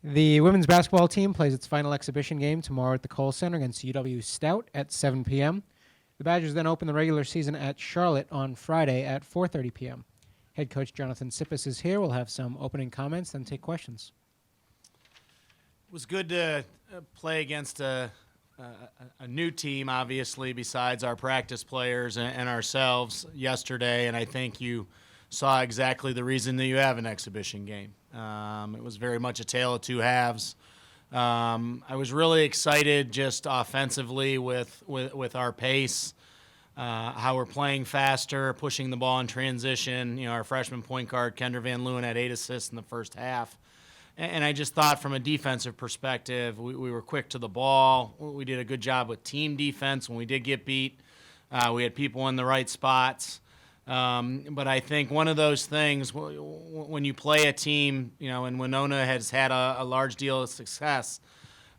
The women's basketball team plays its final exhibition game tomorrow at the Kohl Center against UW Stout at 7 p.m. The Badgers then open the regular season at Charlotte on Friday at 4:30 p.m. Head coach Jonathan Tsipis is here. We'll have some opening comments, then take questions. It was good to play against a new team, obviously, besides our practice players and ourselves yesterday, and I think you saw exactly the reason that you have an exhibition game. It was very much a tale of two halves. I was really excited just offensively with our pace, how we're playing faster, pushing the ball in transition. Our freshman point guard, Kendra Van Leeuwen, had 8 assists in the first half. And I just thought from a defensive perspective, we were quick to the ball. We did a good job with team defense when we did get beat. We had people in the right spots. But I think one of those things, when you play a team, and Winona has had a large deal of success,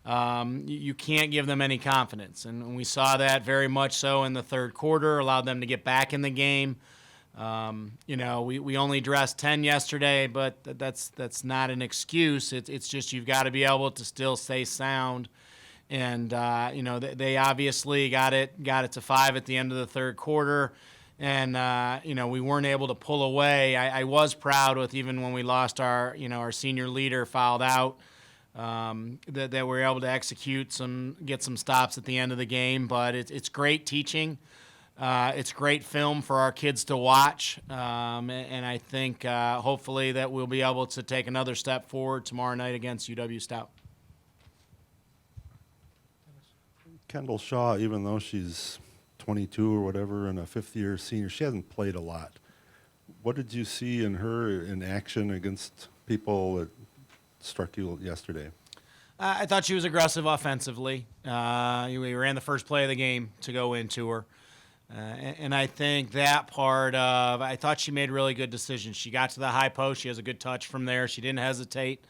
you can't give them any confidence. And we saw that very much so in the third quarter, allowed them to get back in the game. We only dressed 10 yesterday, but that's not an excuse. It's just you've got to be able to still stay sound. And, they obviously got it to 5 at the end of the third quarter. And, we weren't able to pull away. I was proud with even when we lost our senior leader fouled out, that we were able to get some stops at the end of the game. But it's great teaching. It's great film for our kids to watch, and I think hopefully that we'll be able to take another step forward tomorrow night against UW Stout. Kendall Shaw, even though she's 22 or whatever and a fifth-year senior, she hasn't played a lot. What did you see in her in action against people that struck you yesterday? I thought she was aggressive offensively. We ran the first play of the game to go into her. And I think that part of, I thought she made really good decisions. She got to the high post. She has a good touch from there. She didn't hesitate.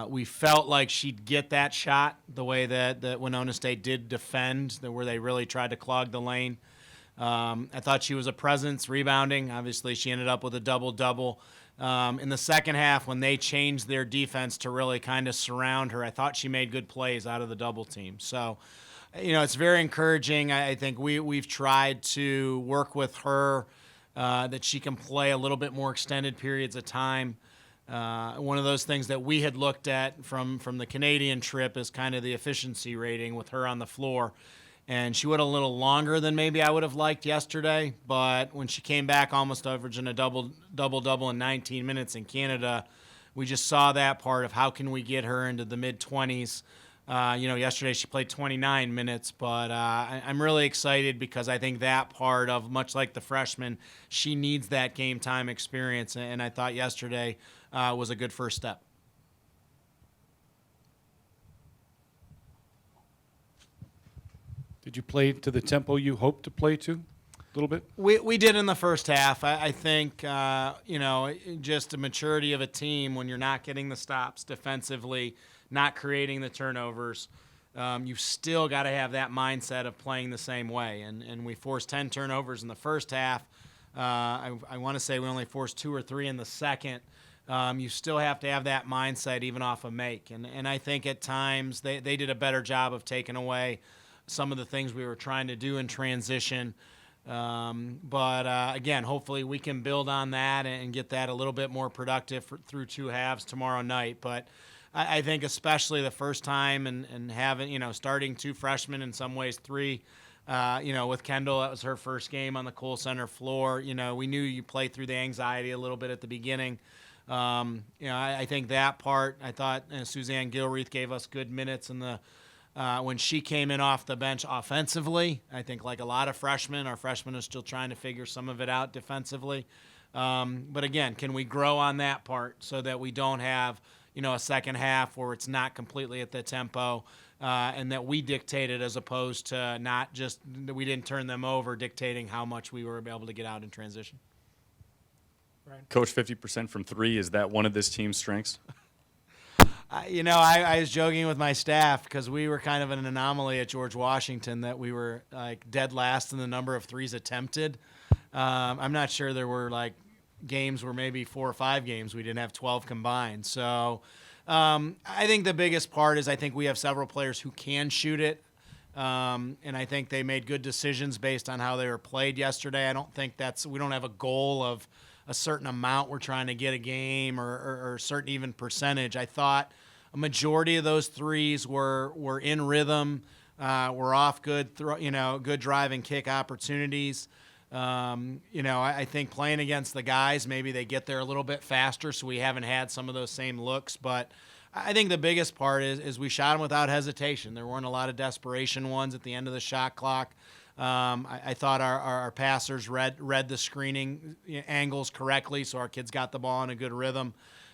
We felt like she'd get that shot the way that Winona State did defend, where they really tried to clog the lane. I thought she was a presence rebounding. Obviously, she ended up with a double-double. In the second half, when they changed their defense to really kind of surround her, I thought she made good plays out of the double team. So, it's very encouraging. I think we've tried to work with her that she can play a little bit more extended periods of time. One of those things that we had looked at from the Canadian trip is kind of the efficiency rating with her on the floor. And she went a little longer than maybe I would have liked yesterday. But when she came back almost averaging a double-double in 19 minutes in Canada, we just saw that part of how can we get her into the mid-20s. Yesterday she played 29 minutes, but I'm really excited because I think that part of, much like the freshman, she needs that game time experience, and I thought yesterday was a good first step. Did you play to the tempo you hoped to play to a little bit? We did in the first half. I think, just the maturity of a team when you're not getting the stops defensively, not creating the turnovers, you've still got to have that mindset of playing the same way. And we forced 10 turnovers in the first half. I want to say we only forced 2 or 3 in the second. You still have to have that mindset even off a make. And I think at times they did a better job of taking away some of the things we were trying to do in transition. But again, hopefully we can build on that and get that a little bit more productive through 2 halves tomorrow night. But I think especially the first time and having, starting 2 freshmen, in some ways 3, with Kendall, that was her first game on the Kohl Center floor. We knew you played through the anxiety a little bit at the beginning. I think that part, I thought Suzanne Gilreath gave us good minutes in the when she came in off the bench offensively. I think like a lot of freshmen, our freshmen are still trying to figure some of it out defensively. But again, can we grow on that part so that we don't have a second half where it's not completely at the tempo and that we dictated as opposed to not just that we didn't turn them over, dictating how much we were able to get out in transition. Right. Coach, 50% from 3, is that one of this team's strengths? I was joking with my staff because we were kind of an anomaly at George Washington that we were like dead last in the number of threes attempted. I'm not sure there were like games where maybe 4 or 5 games we didn't have 12 combined. So I think the biggest part is I think we have several players who can shoot it. And I think they made good decisions based on how they were played yesterday. I don't think we don't have a goal of a certain amount we're trying to get a game or a certain even percentage. I thought a majority of those threes were in rhythm, were off good good drive and kick opportunities. I think playing against the guys, maybe they get there a little bit faster, so we haven't had some of those same looks. But I think the biggest part is we shot them without hesitation. There weren't a lot of desperation ones at the end of the shot clock. I thought our passers read the screening angles correctly, so our kids got the ball in a good rhythm.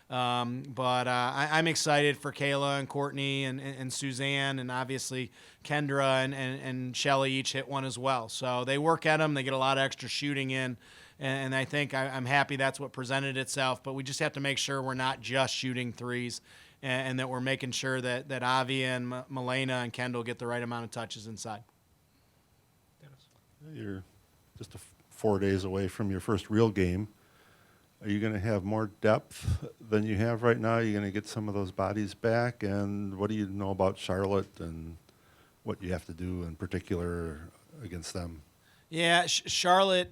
But I'm excited for Kayla and Courtney and Suzanne, and obviously Kendra and Shelly each hit one as well. So they work at them. They get a lot of extra shooting in. And I think I'm happy that's what presented itself. But we just have to make sure we're not just shooting threes and that we're making sure that Avi and Milena and Kendall get the right amount of touches inside. You're just 4 days away from your first real game. Are you going to have more depth than you have right now? Are you going to get some of those bodies back? And what do you know about Charlotte and what you have to do in particular against them? Yeah, Charlotte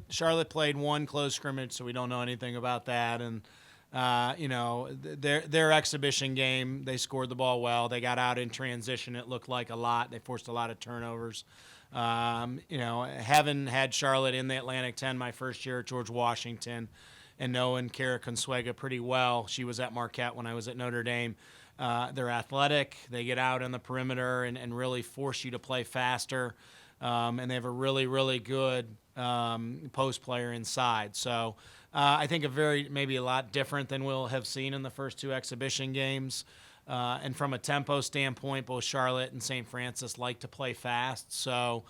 played one close scrimmage, so we don't know anything about that. And their exhibition game, they scored the ball well. They got out in transition. It looked like a lot. They forced a lot of turnovers. Having had Charlotte in the Atlantic 10 my first year at George Washington, and knowing Kara Consuega pretty well. She was at Marquette when I was at Notre Dame. They're athletic. They get out on the perimeter and really force you to play faster. And they have a really, really good post player inside. So I think maybe a lot different than we'll have seen in the first two exhibition games. And from a tempo standpoint, both Charlotte and St. Francis like to play fast. So,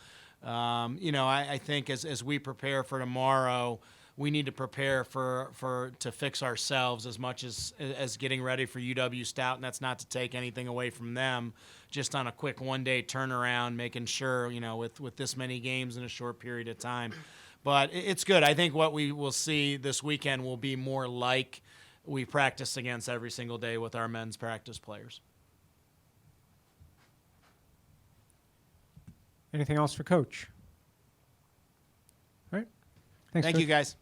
I think as we prepare for tomorrow, we need to prepare to fix ourselves as much as getting ready for UW Stout, and that's not to take anything away from them. Just on a quick one-day turnaround, making sure with this many games in a short period of time. But it's good. I think what we will see this weekend will be more like we practice against every single day with our men's practice players. Anything else for Coach? All right. Thanks, Thank Coach. you, guys.